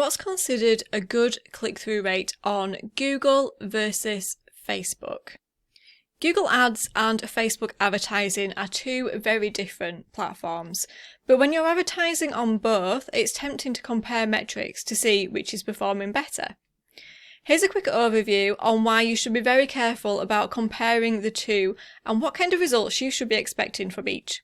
What's considered a good click-through rate on Google versus Facebook? Google Ads and Facebook advertising are two very different platforms, but when you're advertising on both, it's tempting to compare metrics to see which is performing better. Here's a quick overview on why you should be very careful about comparing the two and what kind of results you should be expecting from each.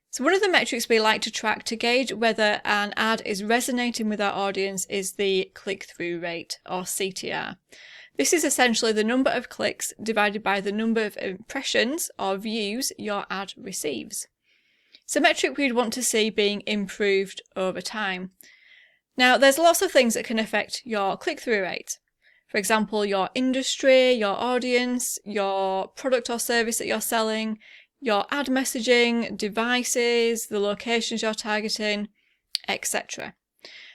So one of the metrics we like to track to gauge whether an ad is resonating with our audience is the click-through rate, or CTR. This is essentially the number of clicks divided by the number of impressions or views your ad receives. It's a metric we'd want to see being improved over time. Now, there's lots of things that can affect your click-through rate. For example, your industry, your audience, your product or service that you're selling, your ad messaging, devices, the locations you're targeting, etc.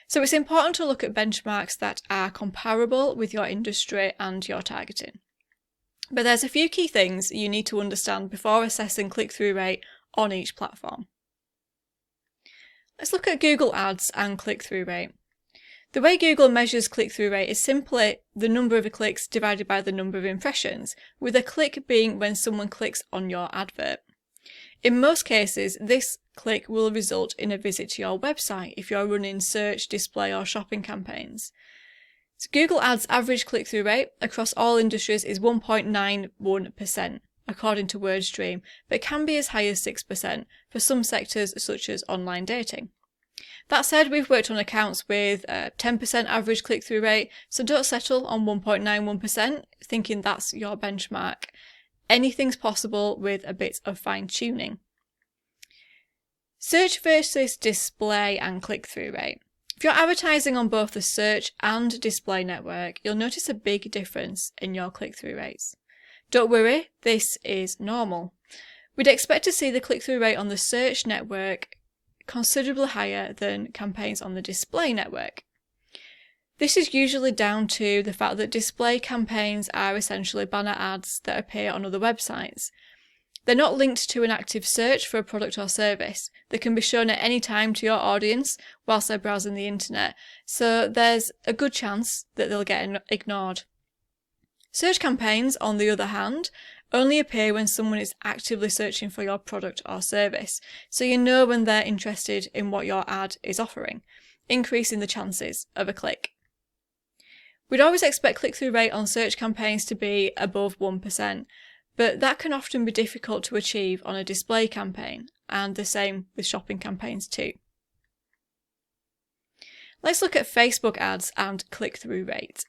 So it's important to look at benchmarks that are comparable with your industry and your targeting. But there's a few key things you need to understand before assessing click-through rate on each platform. Let's look at Google Ads and click-through rate. The way Google measures click-through rate is simply the number of clicks divided by the number of impressions, with a click being when someone clicks on your advert. In most cases, this click will result in a visit to your website if you're running search, display or shopping campaigns. So Google Ads average click-through rate across all industries is 1.91%, according to WordStream, but can be as high as 6% for some sectors such as online dating. That said, we've worked on accounts with a 10% average click-through rate, so don't settle on 1.91%, thinking that's your benchmark. Anything's possible with a bit of fine-tuning. Search versus display and click-through rate. If you're advertising on both the search and display network, you'll notice a big difference in your click-through rates. Don't worry, this is normal. We'd expect to see the click-through rate on the search network considerably higher than campaigns on the display network. This is usually down to the fact that display campaigns are essentially banner ads that appear on other websites. They're not linked to an active search for a product or service. They can be shown at any time to your audience whilst they're browsing the internet, so there's a good chance that they'll get ignored. Search campaigns, on the other hand, only appear when someone is actively searching for your product or service, so you know when they're interested in what your ad is offering, increasing the chances of a click. We'd always expect click-through rate on search campaigns to be above 1%, but that can often be difficult to achieve on a display campaign, and the same with shopping campaigns too. Let's look at Facebook ads and click-through rate.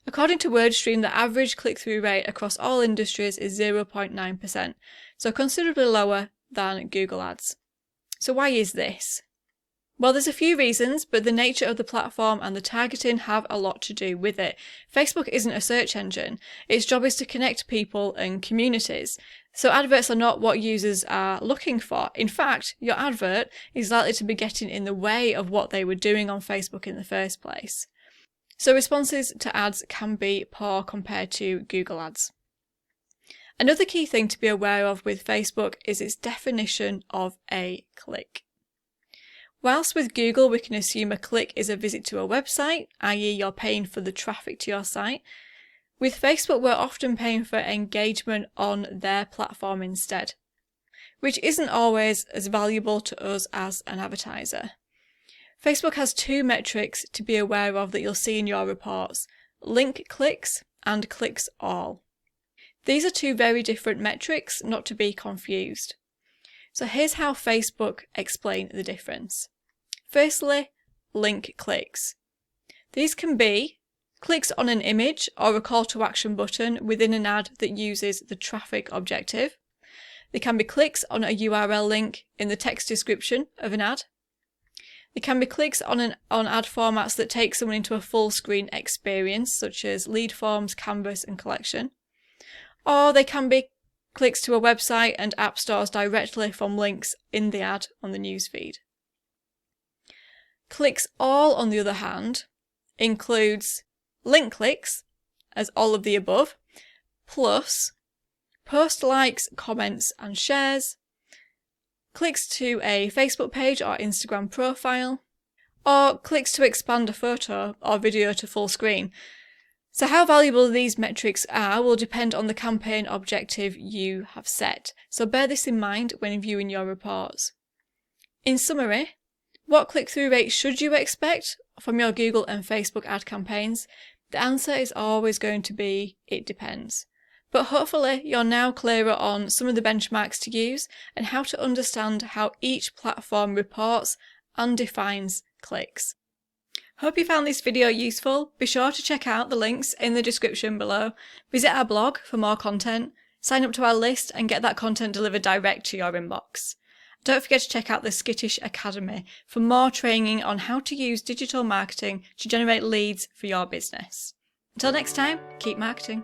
According to WordStream, the average click-through rate across all industries is 0.9%, so considerably lower than Google Ads. So why is this? Well, there's a few reasons, but the nature of the platform and the targeting have a lot to do with it. Facebook isn't a search engine. Its job is to connect people and communities. So adverts are not what users are looking for. In fact, your advert is likely to be getting in the way of what they were doing on Facebook in the first place. So responses to ads can be poor compared to Google Ads. Another key thing to be aware of with Facebook is its definition of a click. Whilst with Google we can assume a click is a visit to a website, i.e. you're paying for the traffic to your site, with Facebook we're often paying for engagement on their platform instead, which isn't always as valuable to us as an advertiser. Facebook has two metrics to be aware of that you'll see in your reports: link clicks and clicks all. These are two very different metrics, not to be confused. So here's how Facebook explain the difference. Firstly, link clicks. These can be clicks on an image or a call to action button within an ad that uses the traffic objective. They can be clicks on a URL link in the text description of an ad. They can be clicks on ad formats that take someone into a full screen experience, such as lead forms, canvas and collection. Or they can be clicks to a website and app stores directly from links in the ad on the newsfeed. Clicks all, on the other hand, includes link clicks, as all of the above, plus post likes, comments and shares, clicks to a Facebook page or Instagram profile, or clicks to expand a photo or video to full screen. So how valuable these metrics are will depend on the campaign objective you have set, so bear this in mind when viewing your reports. In summary, what click-through rate should you expect from your Google and Facebook ad campaigns? The answer is always going to be, it depends. But hopefully you're now clearer on some of the benchmarks to use and how to understand how each platform reports and defines clicks. Hope you found this video useful. Be sure to check out the links in the description below. Visit our blog for more content, sign up to our list and get that content delivered direct to your inbox. Don't forget to check out the Skittish Academy for more training on how to use digital marketing to generate leads for your business. Until next time, keep marketing.